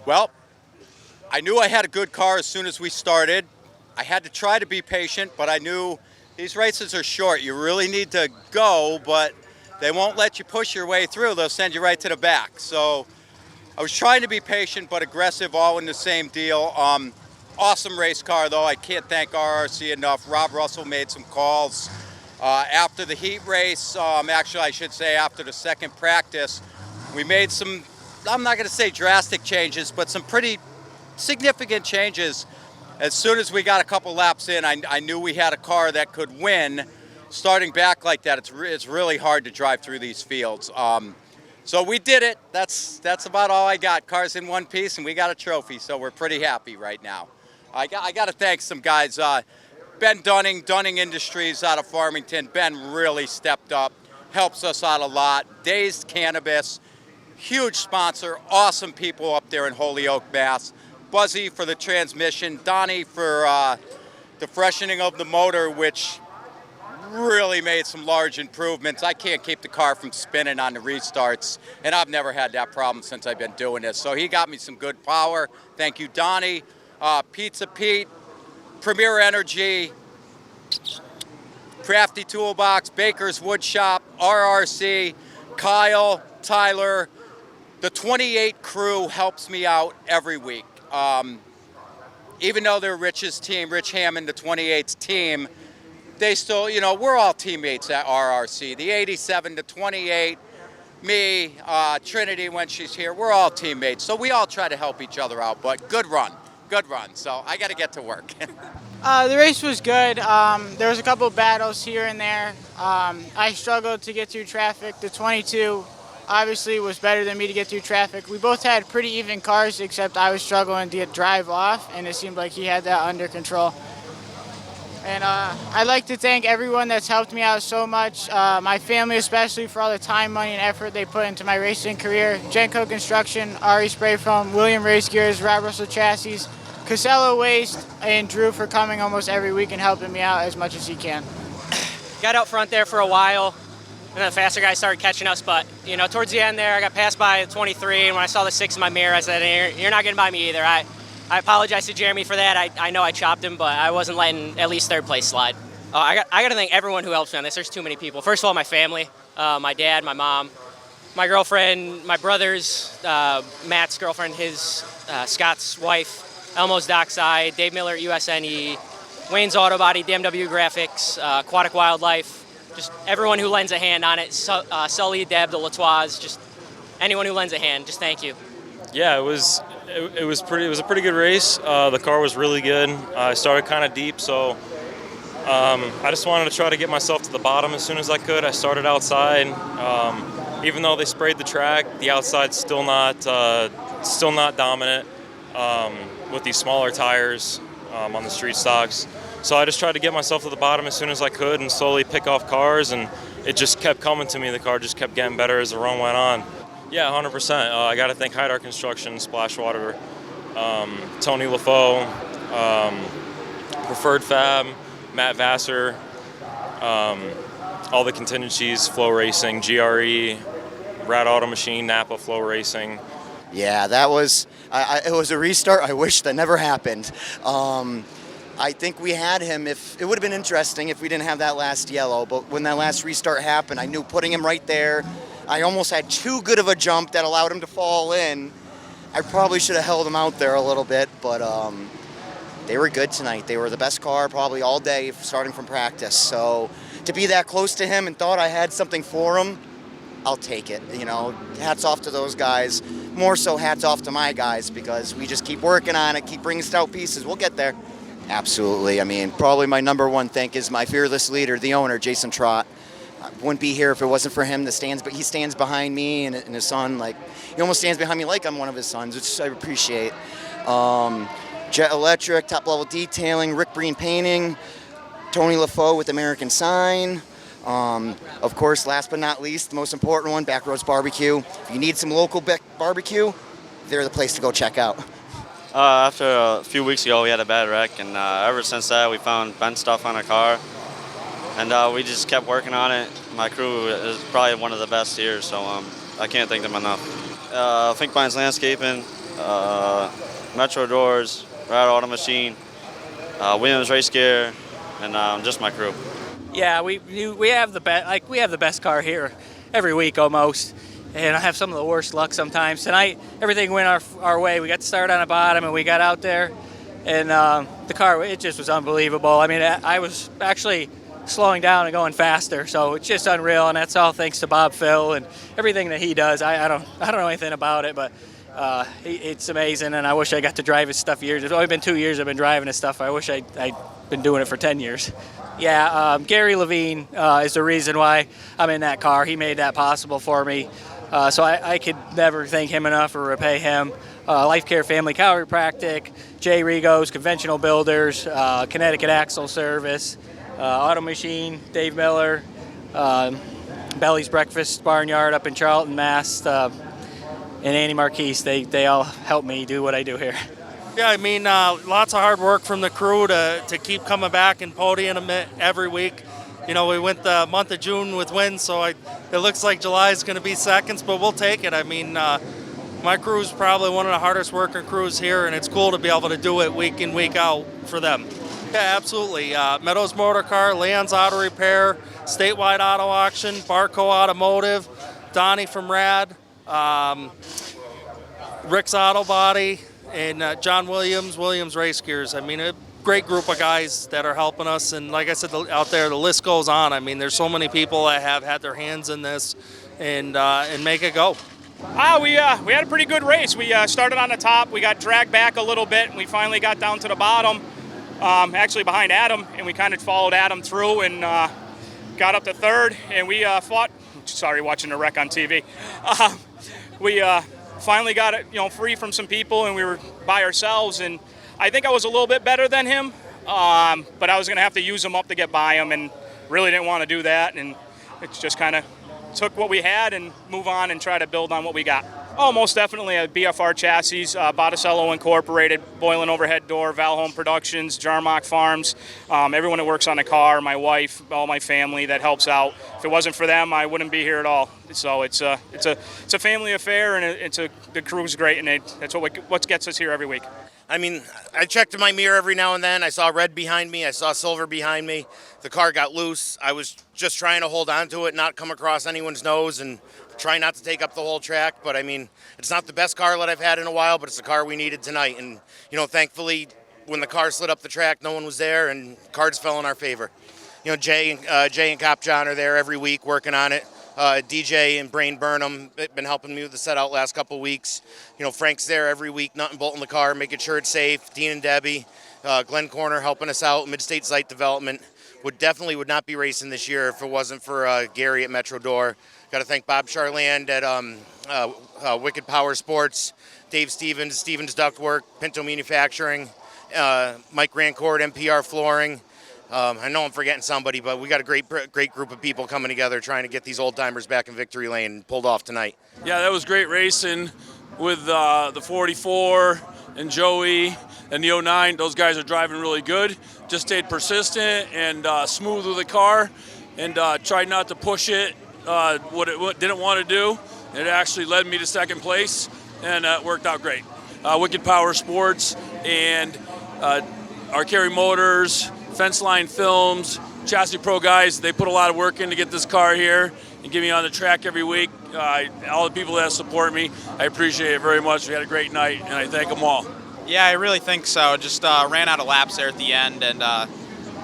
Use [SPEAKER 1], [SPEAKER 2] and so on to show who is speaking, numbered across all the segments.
[SPEAKER 1] Well, I knew I had a good car as soon as we started. I had to try to be patient, but I knew these races are short. You really need to go, but they won't let you push your way through. They'll send you right to the back. So I was trying to be patient but aggressive, all in the same deal. Awesome race car, though. I can't thank RRC enough. Rob Russell made some calls after the heat race. Actually, I should say after the second practice. We made some, I'm not going to say drastic changes, but some pretty significant changes. As soon as we got a couple laps in, I knew we had a car that could win. Starting back like that, it's really hard to drive through these fields. So we did it. That's about all I got. Car's in one piece, and we got a trophy, so we're pretty happy right now. I got to thank some guys. Ben Dunning Industries out of Farmington. Ben really stepped up, helps us out a lot. Dazed Cannabis, huge sponsor, awesome people up there in Holyoke, Mass. Buzzy for the transmission, Donnie for the freshening of the motor, which really made some large improvements. I can't keep the car from spinning on the restarts, and I've never had that problem since I've been doing this. So he got me some good power. Thank you, Donnie. Pizza Pete, Premier Energy, Crafty Toolbox, Baker's Wood Shop, RRC, Kyle, Tyler. The 28 crew helps me out every week. Even though they're Rich's team, Rich Hammond, the 28's team, they still, we're all teammates at RRC. The 87 to 28, me, Trinity when she's here, we're all teammates. So we all try to help each other out, but good run. So I got to get to work.
[SPEAKER 2] The race was good. There was a couple of battles here and there. I struggled to get through traffic. The 22 obviously was better than me to get through traffic. We both had pretty even cars, except I was struggling to drive off, and it seemed like he had that under control. And I'd like to thank everyone that's helped me out so much, my family especially, for all the time, money, and effort they put into my racing career. Genco Construction, Ari Spray Foam, William Race Gears, Rob Russell Chassis, Casella Waste, and Drew for coming almost every week and helping me out as much as he can.
[SPEAKER 3] Got out front there for a while, and then the faster guys started catching us. But, towards the end there, I got passed by the 23, and when I saw the 6 in my mirror, I said, you're not getting by me either. I apologize to Jeremy for that. I know I chopped him, but I wasn't letting at least third place slide. I got to thank everyone who helps me on this. There's too many people. First of all, my family, my dad, my mom, my girlfriend, my brothers, Matt's girlfriend, Scott's wife, Elmo's Dockside, Dave Miller at USNE, Wayne's Auto Body, DMW Graphics, Aquatic Wildlife, just everyone who lends a hand on it. Sully, Deb, the Latois, just anyone who lends a hand. Just thank you.
[SPEAKER 4] Yeah, it was a pretty good race. The car was really good. I started kind of deep, so I just wanted to try to get myself to the bottom as soon as I could. I started outside. Even though they sprayed the track, the outside's still not dominant with these smaller tires on the street stocks. So I just tried to get myself to the bottom as soon as I could and slowly pick off cars, and it just kept coming to me. The car just kept getting better as the run went on. Yeah, 100%. I got to thank Hydar Construction, Splashwater, Tony LaFoe, Preferred Fab, Matt Vassar, all the contingencies, Flow Racing, GRE, Rad Auto Machine, Napa Flow Racing.
[SPEAKER 5] Yeah, that was it was a restart I wish that never happened. I think we had him. If it would have been interesting if we didn't have that last yellow, but when that last restart happened, I knew putting him right there, I almost had too good of a jump that allowed him to fall in. I probably should have held him out there a little bit, but they were good tonight. They were the best car probably all day starting from practice. So to be that close to him and thought I had something for him, I'll take it. Hats off to those guys. More so hats off to my guys, because we just keep working on it, keep bringing stout pieces. We'll get there. Absolutely. I mean, probably my number one thank is my fearless leader, the owner, Jason Trott. I wouldn't be here if it wasn't for him. But he stands behind me and his son. He almost stands behind me like I'm one of his sons, which I appreciate. Jet Electric, Top Level Detailing, Rick Breen Painting, Tony LaFoe with American Sign. Of course, last but not least, the most important one, Backroads Barbecue. If you need some local barbecue, they're the place to go check out.
[SPEAKER 6] After a few weeks ago, we had a bad wreck, and ever since that, we found bent stuff on our car, and we just kept working on it. My crew is probably one of the best here, so I can't thank them enough. Finkbein's Landscaping, Metro Doors, Rad Auto Machine, Williams Race Gear, and just my crew.
[SPEAKER 7] Yeah, we have the best we have the best car here every week almost, and I have some of the worst luck sometimes. Tonight everything went our way. We got to start on the bottom and we got out there, and the car, it just was unbelievable. I mean, I was actually slowing down and going faster, so it's just unreal, and that's all thanks to Bob Phil and everything that he does. I don't know anything about it, but it's amazing, and I wish I got to drive his stuff years. It's only been 2 years I've been driving his stuff. I wish I'd been doing it for 10 years. Yeah, Gary Levine is the reason why I'm in that car. He made that possible for me, so I could never thank him enough or repay him. Life Care Family Chiropractic, Jay Rigo's Conventional Builders, Connecticut Axle Service, Auto Machine, Dave Miller, Belly's Breakfast Barnyard up in Charlton, Mass, and Andy Marquise. They all help me do what I do here.
[SPEAKER 8] Yeah, I mean, lots of hard work from the crew to keep coming back and podium every week. You know, we went the month of June with wins, so it looks like July is going to be seconds, but we'll take it. I mean, my crew is probably one of the hardest working crews here, and it's cool to be able to do it week in, week out for them. Yeah, absolutely. Meadows Motor Car, Leon's Auto Repair, Statewide Auto Auction, Barco Automotive, Donnie from Rad, Rick's Auto Body, and John Williams Race Gears. I mean, a great group of guys that are helping us, and like I said out there, the list goes on. I mean, there's so many people that have had their hands in this and make it go.
[SPEAKER 9] We had a pretty good race. We started on the top, we got dragged back a little bit, and we finally got down to the bottom, actually behind Adam, and we kind of followed Adam through and got up to third, and we fought. Sorry, watching the wreck on TV. We finally got it, free from some people, and we were by ourselves. And I think I was a little bit better than him, but I was going to have to use him up to get by him, and really didn't want to do that. And it's just kind of took what we had and move on and try to build on what we got. Oh, most definitely a BFR chassis, Botticello Incorporated, Boylan Overhead Door, Valhome Productions, Jarmock Farms, everyone that works on the car, my wife, all my family that helps out. If it wasn't for them, I wouldn't be here at all. So it's a family affair, and the crew's great, and that's what gets us here every week.
[SPEAKER 10] I mean, I checked in my mirror every now and then. I saw red behind me. I saw silver behind me. The car got loose. I was just trying to hold on to it, not come across anyone's nose, and try not to take up the whole track. But, I mean, it's not the best car that I've had in a while, but it's the car we needed tonight. And, thankfully, when the car slid up the track, no one was there, and cards fell in our favor. Jay and Cop John are there every week working on it. DJ and Brain Burnham have been helping me with the set out last couple of weeks. Frank's there every week, nut and bolting the car, making sure it's safe. Dean and Debbie, Glenn Corner helping us out. Mid-State Site Development would not be racing this year if it wasn't for Gary at Metro Door. Got to thank Bob Charland at Wicked Power Sports, Dave Stevens Ductwork, Pinto Manufacturing, Mike Rancourt, MPR Flooring. I know I'm forgetting somebody, but we got a great group of people coming together trying to get these old timers back in victory lane and pulled off tonight.
[SPEAKER 11] Yeah, that was great racing with the 44 and Joey and the 09. Those guys are driving really good. Just stayed persistent and smooth with the car, and tried not to push it what it didn't want to do. It actually led me to second place, and it worked out great. Wicked Power Sports and Arcari Motors, Fence Line Films, Chassis Pro guys, they put a lot of work in to get this car here and get me on the track every week. All the people that support me, I appreciate it very much. We had a great night, and I thank them all.
[SPEAKER 12] Yeah, I really think so. Just ran out of laps there at the end, and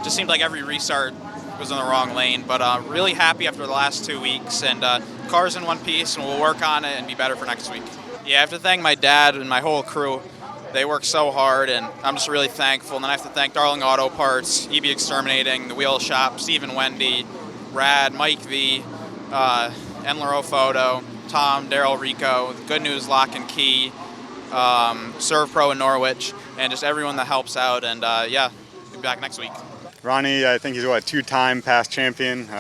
[SPEAKER 12] just seemed like every restart was in the wrong lane. But really happy after the last 2 weeks, and car's in one piece, and we'll work on it and be better for next week. Yeah, I have to thank my dad and my whole crew. They work so hard, and I'm just really thankful. And then I have to thank Darling Auto Parts, EB Exterminating, The Wheel Shop, Steve and Wendy, Rad, Mike V, Enlero Photo, Tom, Daryl Rico, Good News Lock and Key, Serve Pro in Norwich, and just everyone that helps out. And yeah, we'll be back next week.
[SPEAKER 13] Ronnie, I think he's a two-time past champion.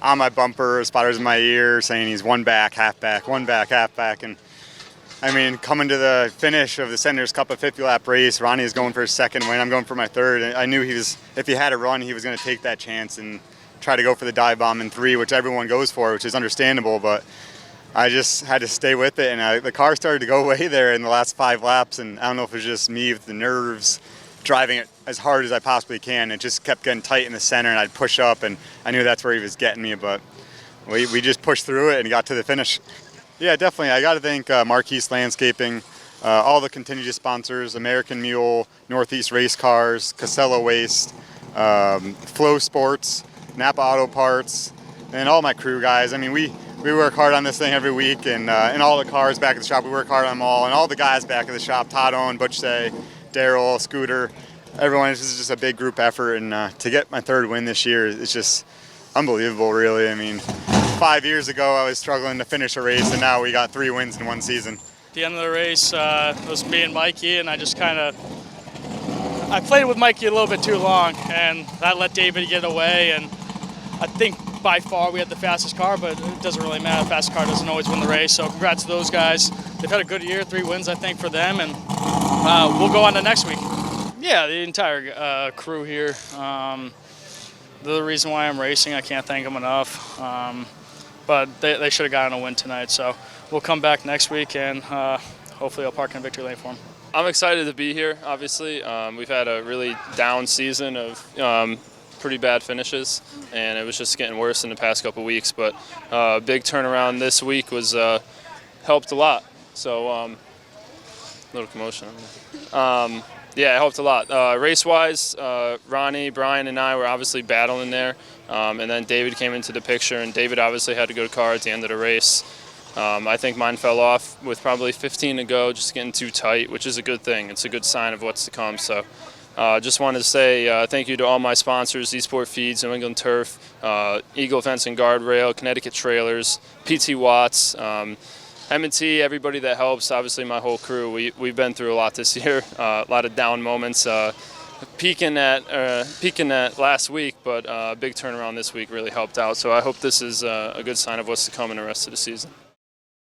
[SPEAKER 13] On my bumper, spotters in my ear saying he's one back, half back, and I mean, coming to the finish of the Senators Cup, a 50-lap race, Ronnie is going for his second win. I'm going for my third. I knew if he had a run, he was going to take that chance and try to go for the dive bomb in 3, which everyone goes for, which is understandable. But I just had to stay with it, and the car started to go away there in the last 5 laps, and I don't know if it was just me with the nerves driving it as hard as I possibly can. It just kept getting tight in the center, and I'd push up, and I knew that's where he was getting me, but we just pushed through it and got to the finish. Yeah, definitely. I got to thank Marquise Landscaping, all the contingent sponsors, American Mule, Northeast Race Cars, Casella Waste, Flow Sports, Napa Auto Parts, and all my crew guys. I mean, we work hard on this thing every week, and all the cars back at the shop, we work hard on them all, and all the guys back at the shop, Todd Owen, Butch Say, Daryl, Scooter, everyone. This is just a big group effort, and to get my 3rd win this year, it's just unbelievable, really. I mean, 5 years ago, I was struggling to finish a race, and now we got 3 wins in 1 season.
[SPEAKER 14] At the end of the race, it was me and Mikey, and I played with Mikey a little bit too long, and that let David get away, and I think by far we had the fastest car, but it doesn't really matter. Fast car doesn't always win the race, so congrats to those guys. They've had a good year, 3 wins, I think, for them, and we'll go on to next week. Yeah, the entire crew here. They're the reason why I'm racing. I can't thank them enough, but they should have gotten a win tonight, so we'll come back next week, and hopefully I'll park in victory lane for them.
[SPEAKER 15] I'm excited to be here, obviously. We've had a really down season of pretty bad finishes, and it was just getting worse in the past couple weeks, but a big turnaround this week was helped a lot. So a little commotion. Yeah, it helped a lot. Race-wise, Ronnie, Brian, and I were obviously battling there, and then David came into the picture, and David obviously had a good car at the end of the race. I think mine fell off with probably 15 to go, just getting too tight, which is a good thing. It's a good sign of what's to come. So just wanted to say thank you to all my sponsors, Esport Feeds, New England Turf, Eagle Fence and Guardrail, Connecticut Trailers, PT Watts, M&T, everybody that helps, obviously my whole crew. We've been through a lot this year, a lot of down moments, peaking at last week, but a big turnaround this week really helped out. So I hope this is a good sign of what's to come in the rest of the season.